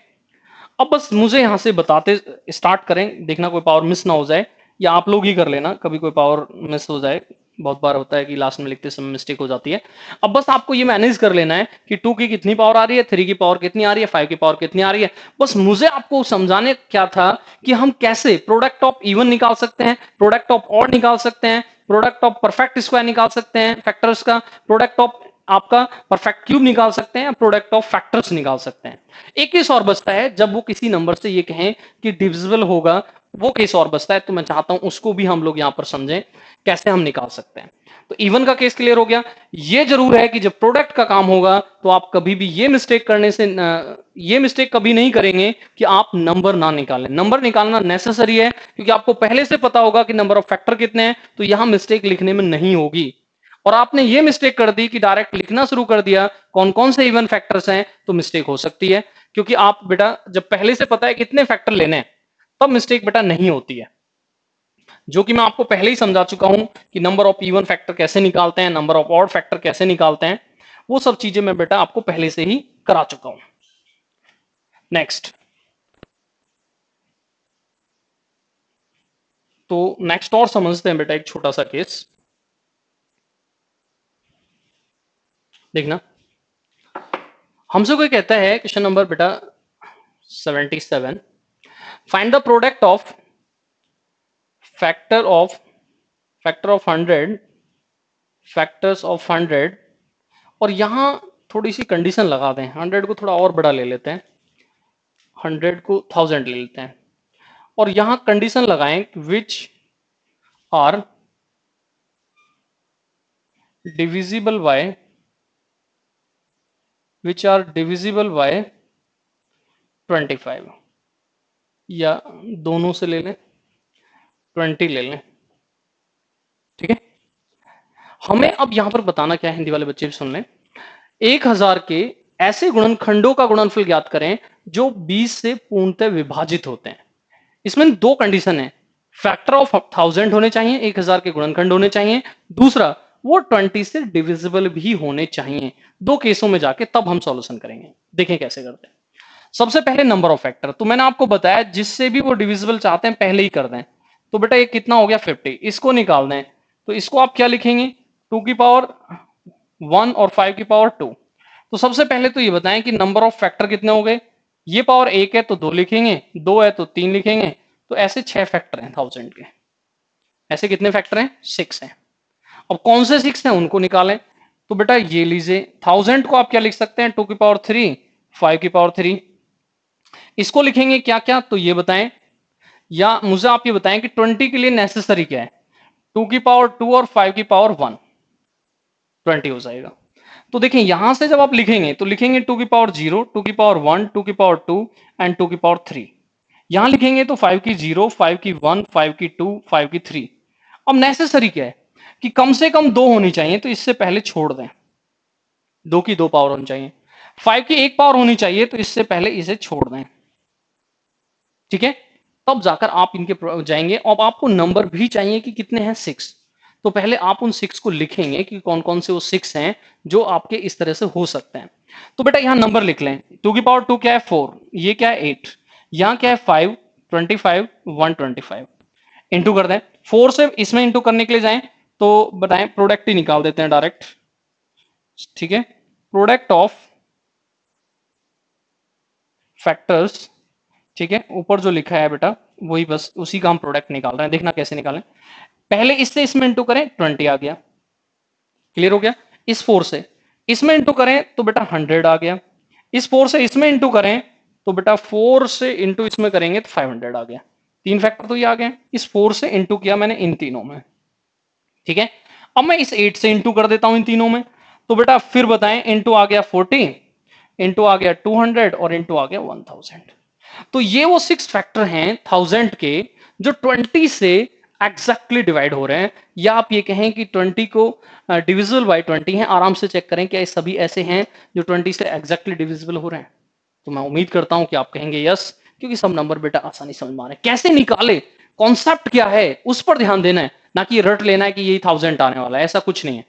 अब बस मुझे यहां से बताते स्टार्ट करें, देखना कोई पावर मिस ना हो जाए, या आप लोग ही कर लेना कभी कोई पावर मिस हो जाए। बहुत बार होता है कि लास्ट में लिखते समय मिस्टेक हो जाती है। अब बस आपको ये मैनेज कर लेना है कि 2 की कितनी पावर आ रही है, 3 की पावर कितनी आ रही है, 5 की पावर कितनी आ रही है। बस मुझे आपको समझाने क्या था कि हम कैसे प्रोडक्ट ऑफ इवन निकाल सकते हैं, प्रोडक्ट ऑफ ऑड निकाल सकते हैं, प्रोडक्ट ऑफ परफेक्ट स्क्वायर निकाल सकते हैं फैक्टर्स का, प्रोडक्ट ऑफ आपका परफेक्ट क्यूब निकाल सकते हैं, प्रोडक्ट ऑफ फैक्टर्स निकाल सकते हैं। एक केस और बचता है जब वो किसी नंबर से ये कहें कि डिविजिबल होगा, वो केस और बचता है, तो मैं चाहता हूं उसको भी हम लोग यहां पर समझें कैसे हम निकाल सकते हैं। तो इवन का केस क्लियर हो गया। ये जरूर है कि जब प्रोडक्ट का काम होगा तो आप कभी भी ये मिस्टेक करने से ये मिस्टेक कभी नहीं करेंगे कि आप नंबर ना निकालें। नंबर निकालना नेसेसरी है क्योंकि आपको पहले से पता होगा कि नंबर ऑफ फैक्टर कितने हैं, तो यहां मिस्टेक लिखने में नहीं होगी। और आपने ये मिस्टेक कर दी कि डायरेक्ट लिखना शुरू कर दिया कौन कौन से इवन फैक्टर्स हैं, तो मिस्टेक हो सकती है। क्योंकि आप बेटा जब पहले से पता है कितने फैक्टर लेने हैं तब मिस्टेक बेटा नहीं होती है, जो कि मैं आपको पहले ही समझा चुका हूं कि नंबर ऑफ इवन फैक्टर कैसे निकालते हैं, नंबर ऑफ ऑड फैक्टर कैसे निकालते हैं, वो सब चीजें मैं बेटा आपको पहले से ही करा चुका हूं। नेक्स्ट, तो नेक्स्ट और समझते हैं बेटा एक छोटा सा केस। देखना, हमसे कोई कहता है क्वेश्चन नंबर बेटा 77, find the product of factor of 100 factors of 100, और यहां थोड़ी सी कंडीशन लगा दें, 100 को थोड़ा और बड़ा ले लेते हैं, 100 को 1000 ले लेते हैं, और यहां कंडीशन लगाएं which are divisible by which are divisible by 25, या दोनों से ले लें, 20 ले लें। ठीक है, हमें अब यहां पर बताना क्या है, हिंदी वाले बच्चे भी सुन लें। 1000 के ऐसे गुणनखंडों का गुणनफल ज्ञात करें जो 20 से पूर्णतः विभाजित होते हैं। इसमें दो कंडीशन है, फैक्टर ऑफ 1000 होने चाहिए, 1000 के गुणनखंड होने चाहिए, दूसरा वो 20 से डिविजिबल भी होने चाहिए। दो केसों में जाके तब हम सॉल्यूशन करेंगे। देखें कैसे करते हैं। सबसे पहले नंबर ऑफ फैक्टर, तो मैंने आपको बताया जिससे भी वो डिविजिबल चाहते हैं पहले ही कर दें। तो बेटा ये कितना हो गया 50, इसको निकाल दें। तो इसको आप क्या लिखेंगे, 2 की पावर 1 और 5 की पावर 2। तो सबसे पहले तो ये बताएं कि नंबर ऑफ फैक्टर कितने हो गए। ये पावर 1 है तो 2 लिखेंगे, 2 है तो 3 लिखेंगे, तो ऐसे 6 फैक्टर हैं 1000 के। ऐसे कितने फैक्टर हैं, 6 हैं। अब कौन से 6 हैं उनको निकालें। तो बेटा ये लीजिए, 1000 को आप क्या लिख सकते हैं, 2 की पावर 3, 5 की पावर 3। इसको लिखेंगे क्या क्या, तो ये बताएं, या मुझे आप ये बताएं कि 20 के लिए नेसेसरी क्या है। 2 की पावर 2 और 5 की पावर 1, 20 हो जाएगा। तो देखिए यहां से जब आप लिखेंगे तो लिखेंगे 2 की पावर 0, 2 की पावर 1, 2 की पावर 2 एंड 2 की पावर 3। यहां लिखेंगे तो 5 की 0, 5 की 1, 5 की 2, 5 की 3। अब नेसेसरी क्या है कि कम से कम 2 होनी चाहिए, तो इससे पहले छोड़ दें, 2 की 2 पावर होनी चाहिए। 5 की 1 पावर होनी चाहिए, तो इससे पहले इसे छोड़ दें। ठीक है, तब जाकर आप इनके जाएंगे। अब आपको नंबर भी चाहिए कि कितने हैं, 6। तो पहले आप उन 6 को लिखेंगे कि कौन कौन से वो 6 हैं जो आपके इस तरह से हो सकते हैं। तो बेटा यहां नंबर लिख लें, 2 की पावर 2 क्या है 4, ये क्या है 8, यहां क्या है 5, 25, 125। इंटू कर दें, 4 से इसमें इंटू करने के लिए जाएं तो बताएं प्रोडक्ट ही निकाल देते हैं डायरेक्ट। ठीक है, प्रोडक्ट ऑफ फैक्टर्स, ठीक है, ऊपर जो लिखा है बेटा वही, बस उसी का हम प्रोडक्ट निकाल रहे हैं। देखना कैसे निकालें, पहले इससे इसमें इंटू करें, 20 आ गया, क्लियर हो गया। इस 4 से इसमें इंटू करें तो बेटा 100 आ गया। इस 4 से इसमें इंटू करें तो बेटा 4 से इंटू इसमें करेंगे तो 500 आ गया। 3 फैक्टर तो ये आ गए, इस 4 से इंटू किया मैंने इन तीनों में। ठीक है, अब मैं इस 8 से इंटू कर देता हूं इन तीनों में, तो बेटा फिर बताएं, इंटू आ गया 40, इंटू आ गया 200 और इंटू आ गया 1000। तो ये वो 6 फैक्टर हैं 1000 के जो 20 से एग्जैक्टली डिवाइड हो रहे हैं, या आप ये कहें कि 20 को डिविजिबल बाय 20 है। आराम से चेक करें क्या ये सभी ऐसे हैं जो 20 से एग्जैक्टली डिविजिबल हो रहे हैं। तो मैं उम्मीद करता हूं कि आप कहेंगे यस, क्योंकि सब नंबर बेटा आसानी समझ में आ रहे हैं। कैसे निकाले, कॉन्सेप्ट क्या है उस पर ध्यान देना है, ना कि रट लेना है कि यही 1000 आने वाला है, ऐसा कुछ नहीं है।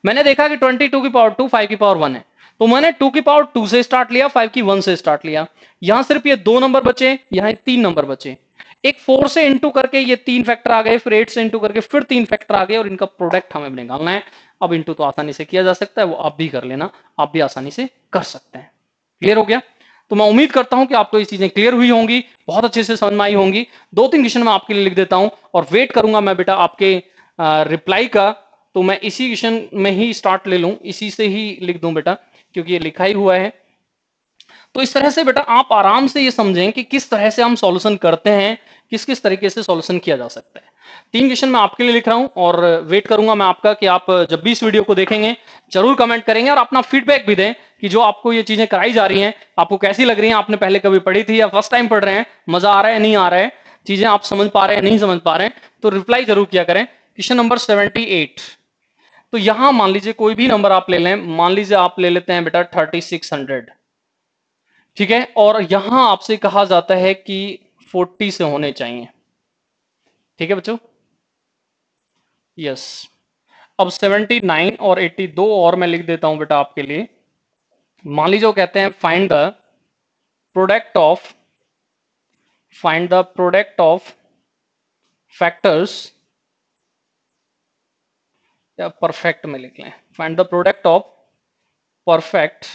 मैंने देखा कि 22 की पावर 2, 5 की पावर 1 है, तो मैंने 2 की पावर 2 से स्टार्ट लिया, 5 की 1 से स्टार्ट लिया। यहां सिर्फ ये 2 नंबर बचे, यहां 3 नंबर बचे। एक 4 से इंटू करके ये 3 फैक्टर आ गए, फिर 8 से इंटू करके फिर 3 फैक्टर आ गए, और इनका प्रोडक्ट हमें निकालना है। अब इंटू तो आसानी से किया जा सकता है, वो आप भी कर लेना, आप भी आसानी से कर सकते हैं। क्लियर हो गया? तो मैं उम्मीद करता हूं कि आपको ये चीजें क्लियर हुई होंगी, बहुत अच्छे से समझ में आई होंगी। 2-3 क्वेश्चन मैं आपके लिए लिख देता हूं और वेट करूंगा मैं बेटा आपके रिप्लाई का। तो मैं इसी क्वेश्चन में ही स्टार्ट ले लूं, इसी से ही लिख दूं बेटा, क्योंकि ये लिखा ही हुआ है। तो इस तरह से बेटा आप आराम से ये समझें कि किस तरह से हम सॉल्यूशन करते हैं, किस किस तरीके से सॉल्यूशन किया जा सकता है। 3 क्वेश्चन मैं आपके लिए लिख रहा हूं और वेट करूंगा मैं आपका कि आप जब भी इस वीडियो को देखेंगे जरूर कमेंट करेंगे और अपना फीडबैक भी दें कि जो आपको ये चीजें कराई जा रही हैं आपको कैसी लग रही हैं, आपने पहले कभी पढ़ी थी या फर्स्ट टाइम पढ़ रहे हैं, मजा आ रहा है नहीं आ रहा है, चीजें आप समझ पा रहे हैं नहीं समझ पा रहे हैं, तो रिप्लाई जरूर किया करें। क्वेश्चन नंबर 78, तो यहां मान लीजिए कोई भी नंबर आप ले लें, मान लीजिए आप ले लेते हैं बेटा 3600, ठीक है, और यहां आपसे कहा जाता है कि 40 से होने चाहिए। ठीक है बच्चों, यस। अब 79 और 82 और मैं लिख देता हूं बेटा आपके लिए। मान लीजिए वो कहते हैं find the product of factors, या परफेक्ट में लिख लें, find the product of perfect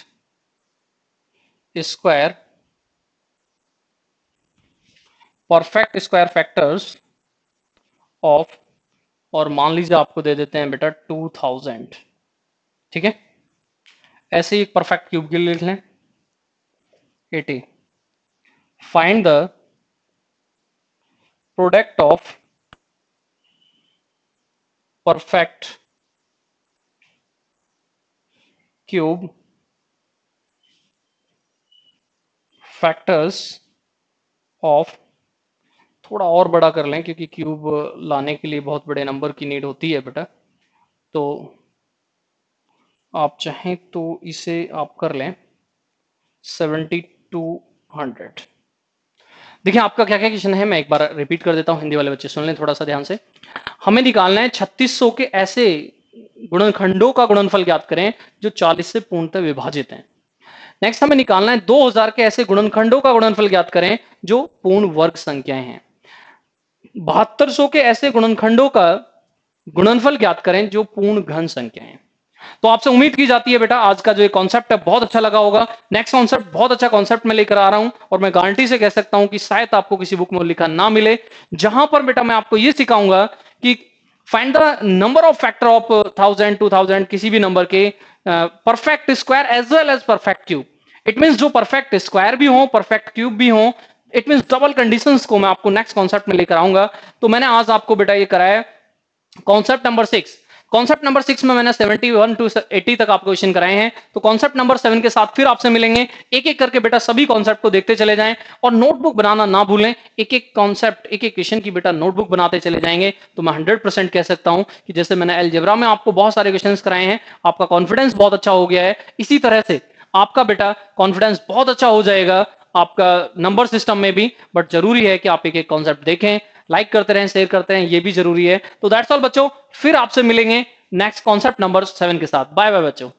square factors of, और मान लीजिए आपको दे देते हैं बेटा 2000। ठीक है, ऐसे ही एक परफेक्ट क्यूब के लिए लिख लें 80, find the product of perfect cube factors of, थोड़ा और बड़ा कर लें क्योंकि क्यूब लाने के लिए बहुत बड़े नंबर की नीड होती है बेटा, तो आप चाहें तो इसे आप कर लें 7200। देखिए आपका क्या क्या क्वेश्चन है, मैं एक बार रिपीट कर देता हूं, हिंदी वाले बच्चे सुन लें थोड़ा सा ध्यान से। हमें निकालना है 3600 के ऐसे गुणनखंडों का गुणनफल ज्ञात करें जो 40 से पूर्णतः विभाजित हैं। नेक्स्ट हमें निकालना है 2000 के ऐसे गुणनखंडों का गुणनफल ज्ञात करें जो पूर्ण वर्ग संख्याएं हैं। 7200 के ऐसे गुणनखंडों का गुणनफल ज्ञात करें जो पूर्ण घन संख्या है। तो आपसे उम्मीद की जाती है बेटा आज का जो ये कॉन्सेप्ट है बहुत अच्छा लगा होगा। नेक्स्ट कॉन्सेप्ट बहुत अच्छा कॉन्सेप्ट मैं लेकर आ रहा हूं और मैं गारंटी से कह सकता हूं कि शायद आपको किसी बुक में लिखा ना मिले, जहां पर बेटा मैं आपको ये सिखाऊंगा कि find the number of factor of 1000 2000 किसी भी नंबर के perfect square as well as perfect cube. It means जो परफेक्ट स्क्वायर भी हो परफेक्ट क्यूब भी हो, इट मींस डबल कंडीशंस को मैं आपको नेक्स्ट कॉन्सेप्ट में लेकर आऊंगा। तो मैंने आज आपको बेटा ये कराया कॉन्सेप्ट नंबर 6। कॉन्सेप्ट नंबर 6 में मैंने 71 टू 80 तक आपको क्वेश्चन कराए हैं। तो कॉन्सेप्ट नंबर 7 के साथ फिर आपसे मिलेंगे, एक एक करके बेटा सभी कॉन्सेप्ट को देखते चले जाएं और नोटबुक बनाना ना भूलें। एक एक कॉन्सेप्ट एक एक क्वेश्चन की बेटा नोटबुक बनाते चले जाएंगे। तो मैं 100% कह सकता हूं कि जैसे मैंने अलजेब्रा में आपको बहुत सारे क्वेश्चंस कराए हैं, आपका कॉन्फिडेंस बहुत अच्छा हो गया है, इसी तरह से आपका बेटा कॉन्फिडेंस बहुत अच्छा हो जाएगा आपका नंबर सिस्टम में भी। बट जरूरी है कि आप एक एक कॉन्सेप्ट देखें, लाइक करते रहें, शेयर करते रहें, ये भी जरूरी है। तो दैट्स ऑल बच्चों, फिर आपसे मिलेंगे नेक्स्ट कॉन्सेप्ट नंबर 7 के साथ। बाय बाय बच्चों।